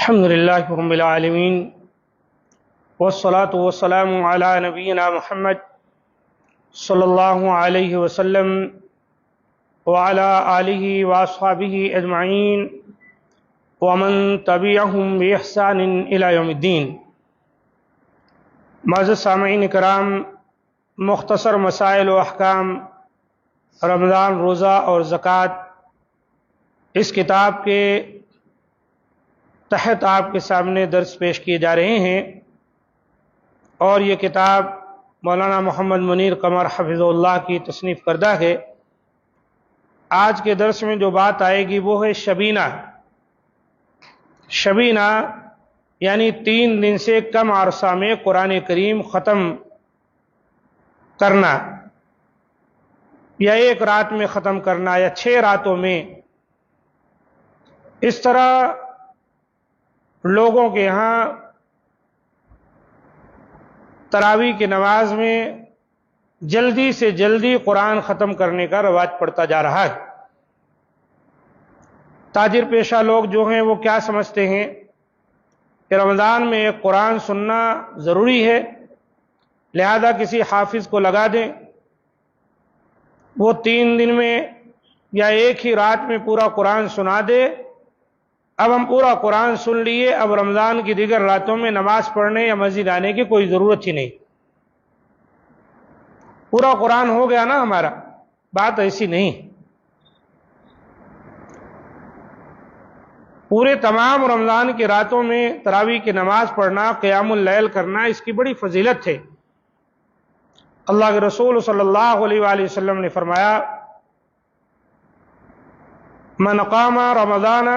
الحمد للہ رب العالمین والصلاة والسلام علی نبینا محمد صلی اللہ علیہ وسلم وعلی آلہ واصحابہ اجمعین ومن تبعہم بإحسان الی یوم الدین۔ معزز سامعین کرام، مختصر مسائل و احکام رمضان روزہ اور زکوٰۃ اس کتاب کے تحت آپ کے سامنے درس پیش کیے جا رہے ہیں، اور یہ کتاب مولانا محمد منیر قمر حفظہ اللہ کی تصنیف کردہ ہے۔ آج کے درس میں جو بات آئے گی وہ ہے شبینہ۔ شبینہ یعنی 3 دن سے کم عرصہ میں قرآن کریم ختم کرنا، یا 1 رات میں ختم کرنا، یا 6 راتوں میں۔ اس طرح لوگوں کے یہاں تراویح کی نماز میں جلدی سے جلدی قرآن ختم کرنے کا رواج پڑتا جا رہا ہے۔ تاجر پیشہ لوگ جو ہیں وہ کیا سمجھتے ہیں کہ رمضان میں ایک قرآن سننا ضروری ہے، لہذا کسی حافظ کو لگا دیں، وہ 3 دن میں یا 1 ہی رات میں پورا قرآن سنا دے۔ اب ہم پورا قرآن سن لیے، اب رمضان کی دیگر راتوں میں نماز پڑھنے یا مسجد آنے کی کوئی ضرورت ہی نہیں، پورا قرآن ہو گیا نا ہمارا۔ بات ایسی نہیں، پورے تمام رمضان کی راتوں میں تراویح کی نماز پڑھنا، قیام اللیل کرنا، اس کی بڑی فضیلت ہے۔ اللہ کے رسول صلی اللہ علیہ وآلہ وسلم نے فرمایا، من قام رمضان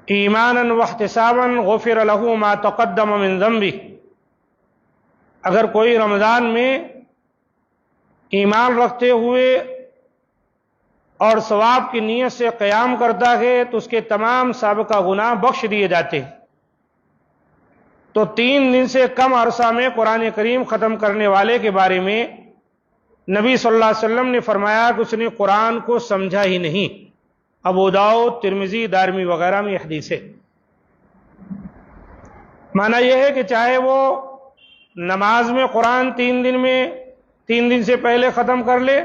ایمانا واحتسابا غفر له ما تقدم من ذنبه۔ اگر کوئی رمضان میں ایمان رکھتے ہوئے اور ثواب کی نیت سے قیام کرتا ہے تو اس کے تمام سابقہ گناہ بخش دیے جاتے ہیں۔ تو 3 دن سے کم عرصہ میں قرآن کریم ختم کرنے والے کے بارے میں نبی صلی اللہ علیہ وسلم نے فرمایا کہ اس نے قرآن کو سمجھا ہی نہیں۔ ابو داؤد، ترمذی، دارمی وغیرہ میں یہ حدیث ہے۔ معنی یہ ہے کہ چاہے وہ نماز میں قرآن 3 دن سے پہلے ختم کر لے،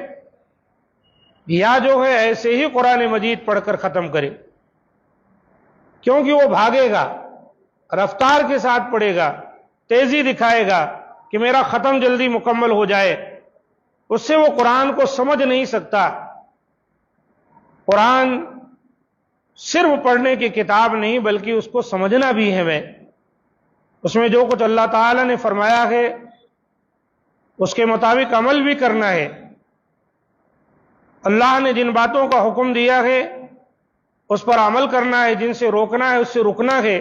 یا جو ہے ایسے ہی قرآن مجید پڑھ کر ختم کرے، کیونکہ وہ بھاگے گا، رفتار کے ساتھ پڑھے گا، تیزی دکھائے گا کہ میرا ختم جلدی مکمل ہو جائے، اس سے وہ قرآن کو سمجھ نہیں سکتا۔ قرآن صرف پڑھنے کی کتاب نہیں بلکہ اس کو سمجھنا بھی ہے۔ اس میں جو کچھ اللہ تعالی نے فرمایا ہے اس کے مطابق عمل بھی کرنا ہے۔ اللہ نے جن باتوں کا حکم دیا ہے اس پر عمل کرنا ہے، جن سے روکنا ہے اس سے رکنا ہے،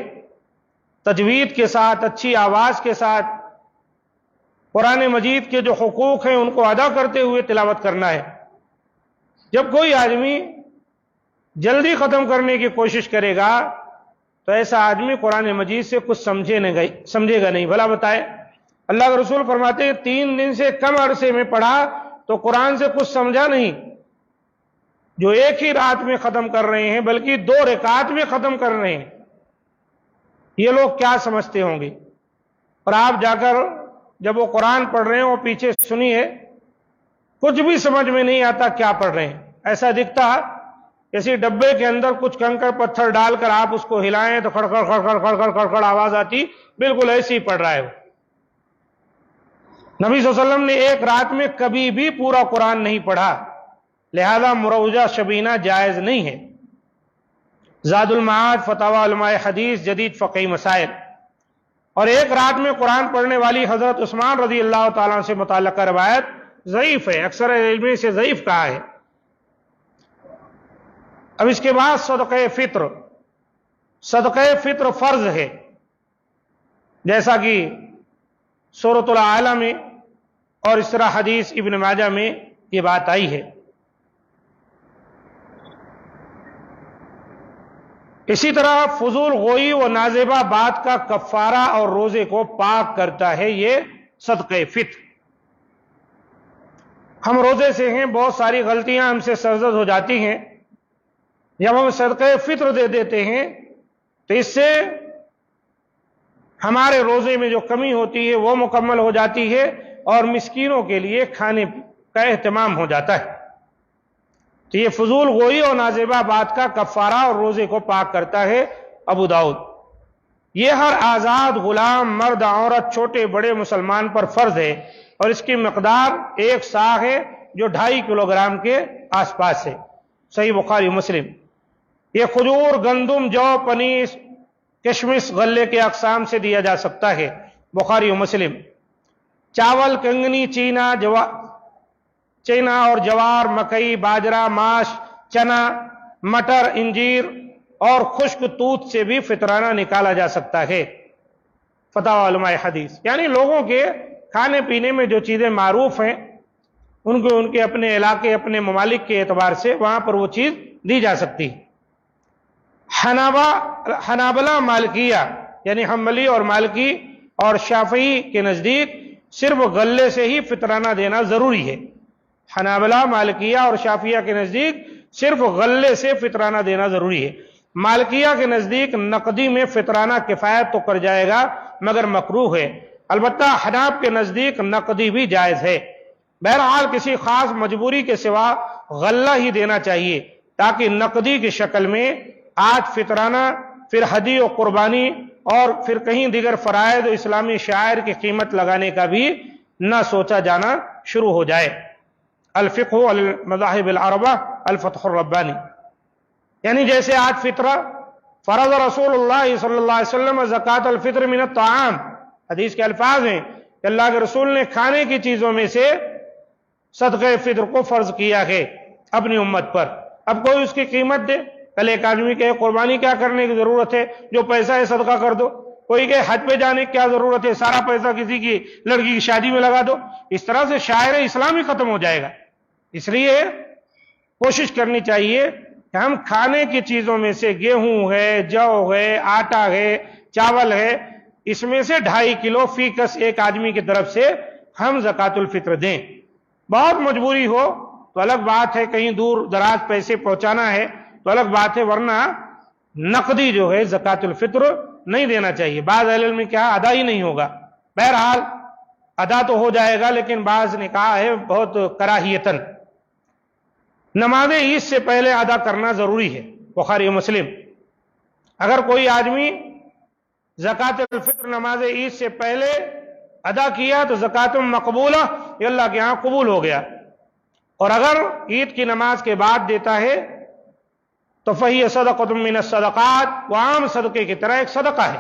تجوید کے ساتھ، اچھی آواز کے ساتھ قرآن مجید کے جو حقوق ہیں ان کو ادا کرتے ہوئے تلاوت کرنا ہے۔ جب کوئی آدمی جلدی ختم کرنے کی کوشش کرے گا تو ایسا آدمی قرآن مجید سے کچھ سمجھے گا نہیں۔ بھلا بتائے، اللہ کے رسول فرماتے ہیں 3 دن سے کم عرصے میں پڑھا تو قرآن سے کچھ سمجھا نہیں، جو 1 ہی رات میں ختم کر رہے ہیں بلکہ 2 رکعات میں ختم کر رہے ہیں، یہ لوگ کیا سمجھتے ہوں گے؟ اور آپ جا کر جب وہ قرآن پڑھ رہے ہیں وہ پیچھے سنیے، کچھ بھی سمجھ میں نہیں آتا کیا پڑھ رہے ہیں۔ ایسا دکھتا کسی ڈبے کے اندر کچھ کنکر پتھر ڈال کر آپ اس کو ہلائیں تو کھڑکڑ کھڑکڑ کھڑکڑ کھڑکڑ آواز آتی، بالکل ایسے ہی پڑھ رہا ہے وہ۔ نبی صلی اللہ علیہ وسلم نے 1 رات میں کبھی بھی پورا قرآن نہیں پڑھا، لہذا مروجہ شبینہ جائز نہیں ہے۔ زاد المعاد، فتاوی علماء حدیث، جدید فقہی مسائل۔ اور 1 رات میں قرآن پڑھنے والی حضرت عثمان رضی اللہ تعالیٰ عنہ سے متعلقہ روایت ضعیف ہے، اکثر علمی سے ضعیف کہا ہے۔ اب اس کے بعد صدقہ فطر فرض ہے، جیسا کہ سورۃ الاعلی میں اور اس طرح حدیث ابن ماجہ میں یہ بات آئی ہے۔ اسی طرح فضول گوئی و نازیبہ بات کا کفارہ اور روزے کو پاک کرتا ہے یہ صدقہ فطر۔ ہم روزے سے ہیں، بہت ساری غلطیاں ہم سے سرزد ہو جاتی ہیں، جب ہم صدقہ فطر دے دیتے ہیں تو اس سے ہمارے روزے میں جو کمی ہوتی ہے وہ مکمل ہو جاتی ہے اور مسکینوں کے لیے کھانے کا اہتمام ہو جاتا ہے۔ تو یہ فضول گوئی اور نازیبہ بات کا کفارہ اور روزے کو پاک کرتا ہے۔ ابو داؤد۔ یہ ہر آزاد غلام، مرد، عورت، چھوٹے بڑے مسلمان پر فرض ہے اور اس کی مقدار 1 صاع ہے جو 2.5 کلو گرام کے آس پاس ہے۔ صحیح بخاری مسلم۔ یہ کھجور، گندم، جو، پنیس، کشمش، غلے کے اقسام سے دیا جا سکتا ہے۔ بخاری و مسلم۔ چاول، کنگنی، چینا اور جوار، مکئی، باجرہ، ماش، چنا، مٹر، انجیر اور خشک توت سے بھی فطرانہ نکالا جا سکتا ہے۔ فتاوی علماء حدیث۔ یعنی لوگوں کے کھانے پینے میں جو چیزیں معروف ہیں ان کے اپنے علاقے، اپنے ممالک کے اعتبار سے وہاں پر وہ چیز دی جا سکتی ہے۔ حنابلہ، مالکیہ یعنی حنبلی اور مالکی اور شافعی کے نزدیک صرف غلے سے ہی فطرانہ دینا ضروری ہے۔ حنابلہ، مالکیہ اور شافعیہ کے نزدیک صرف غلے سے فطرانہ دینا ضروری ہے۔ مالکیہ کے نزدیک نقدی میں فطرانہ کفایت تو کر جائے گا مگر مکروہ ہے۔ البتہ حناب کے نزدیک نقدی بھی جائز ہے۔ بہرحال کسی خاص مجبوری کے سوا غلہ ہی دینا چاہیے تاکہ نقدی کی شکل میں آج فطرانہ، پھر ہدی و قربانی اور پھر کہیں دیگر فرائض و اسلامی شعائر کی قیمت لگانے کا بھی نہ سوچا جانا شروع ہو جائے۔ الفقہ علی المذاہب الاربعہ، الفتح الربانی۔ یعنی جیسے آج فطرہ فرض رسول اللہ صلی اللہ علیہ وسلم زکوٰۃ الفطر من الطعام، حدیث کے الفاظ ہیں کہ اللہ کے رسول نے کھانے کی چیزوں میں سے صدقہ فطر کو فرض کیا ہے اپنی امت پر۔ اب کوئی اس کی قیمت دے، کل ایک آدمی کہے قربانی کیا کرنے کی ضرورت ہے، جو پیسہ ہے صدقہ کر دو۔ کوئی کہے حج پہ جانے کی کیا ضرورت ہے، سارا پیسہ کسی کی لڑکی کی شادی میں لگا دو۔ اس طرح سے شاعر اسلام ہی ختم ہو جائے گا۔ اس لیے کوشش کرنی چاہیے کہ ہم کھانے کی چیزوں میں سے گیہوں ہے، جو ہے، آٹا ہے، چاول ہے، اس میں سے 2.5 کلو فی کس ایک آدمی کی طرف سے ہم زکوٰۃ الفطر دیں۔ بہت مجبوری ہو تو الگ بات ہے، کہیں دور دراز پیسے پہنچانا ہے تو الگ بات ہے، ورنہ نقدی جو ہے زکوٰۃ الفطر نہیں دینا چاہیے۔ بعض اہل علم میں کیا ادا ہی نہیں ہوگا۔ بہرحال ادا تو ہو جائے گا لیکن بعض نے کہا ہے بہت کراہیتاً۔ نماز عید سے پہلے ادا کرنا ضروری ہے۔ بخاری و مسلم۔ اگر کوئی آدمی زکوٰۃ الفطر نماز عید سے پہلے ادا کیا تو زکوٰۃ مقبولہ، یہ اللہ کے ہاں قبول ہو گیا، اور اگر عید کی نماز کے بعد دیتا ہے تو فہی صدقۃ من الصدقات، وہ عام صدقے کی طرح ایک صدقہ ہے۔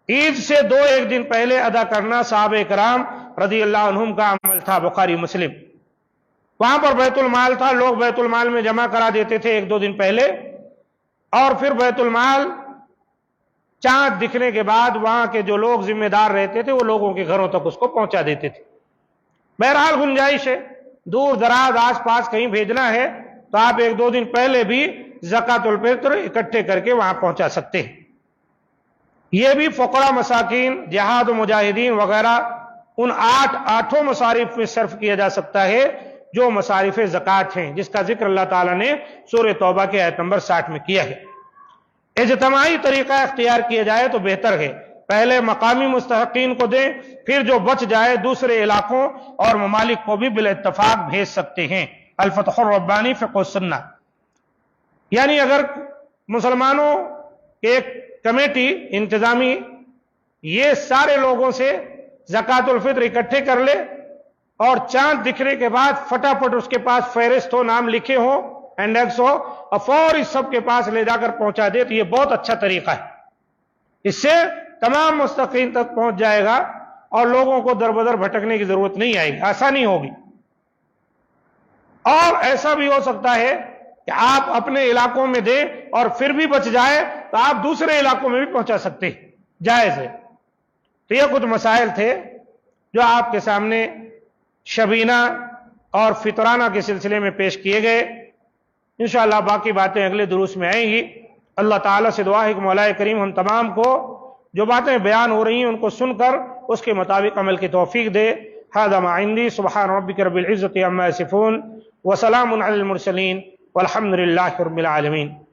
عید سے 2-1 دن پہلے ادا کرنا صحابہ کرام رضی اللہ عنہم کا عمل تھا۔ بخاری مسلم۔ وہاں پر بیت المال تھا، لوگ بیت المال میں جمع کرا دیتے تھے 1-2 دن پہلے، اور پھر بیت المال چاند دکھنے کے بعد وہاں کے جو لوگ ذمہ دار رہتے تھے وہ لوگوں کے گھروں تک اس کو پہنچا دیتے تھے۔ بہرحال گنجائش ہے، دور دراز آس پاس کہیں بھیجنا ہے تو آپ 1-2 دن پہلے بھی زکوٰۃ الفطر اکٹھے کر کے وہاں پہنچا سکتے ہیں۔ یہ بھی فقراء، مساکین، جہاد و مجاہدین وغیرہ ان 8 مصارف میں صرف کیا جا سکتا ہے جو مصارف زکوٰۃ ہیں، جس کا ذکر اللہ تعالیٰ نے سورہ توبہ کے آیت نمبر 60 میں کیا ہے۔ اجتماعی طریقہ اختیار کیا جائے تو بہتر ہے، پہلے مقامی مستحقین کو دیں، پھر جو بچ جائے دوسرے علاقوں اور ممالک کو بھی بالاتفاق بھیج سکتے ہیں۔ الفتح الربانی فقہ السنہ۔ یعنی اگر مسلمانوں کے ایک کمیٹی انتظامی یہ سارے لوگوں سے زکوٰۃ الفطر اکٹھے کر لے اور چاند دکھنے کے بعد فٹافٹ اس کے پاس فہرست ہو، نام لکھے ہو، انڈیکس ہو، اور فوری سب کے پاس لے جا کر پہنچا دے تو یہ بہت اچھا طریقہ ہے۔ اس سے تمام مستحقین تک پہنچ جائے گا اور لوگوں کو در بدر بھٹکنے کی ضرورت نہیں آئے گی، آسانی ہوگی۔ اور ایسا بھی ہو سکتا ہے کہ آپ اپنے علاقوں میں دیں اور پھر بھی بچ جائے تو آپ دوسرے علاقوں میں بھی پہنچا سکتے ہیں، جائز ہے۔ تو یہ کچھ مسائل تھے جو آپ کے سامنے شبینہ اور فطرانہ کے سلسلے میں پیش کیے گئے۔ انشاءاللہ باقی باتیں اگلے دروس میں آئیں گی۔ اللہ تعالیٰ سے دعا ہے کہ مولا کریم ہم تمام کو جو باتیں بیان ہو رہی ہیں ان کو سن کر اس کے مطابق عمل کی توفیق دے۔ ھذا ما عندی، سبحان ربک رب العزۃ عما یصفون، وسلام علی المرسلین، والحمد للہ رب العالمین۔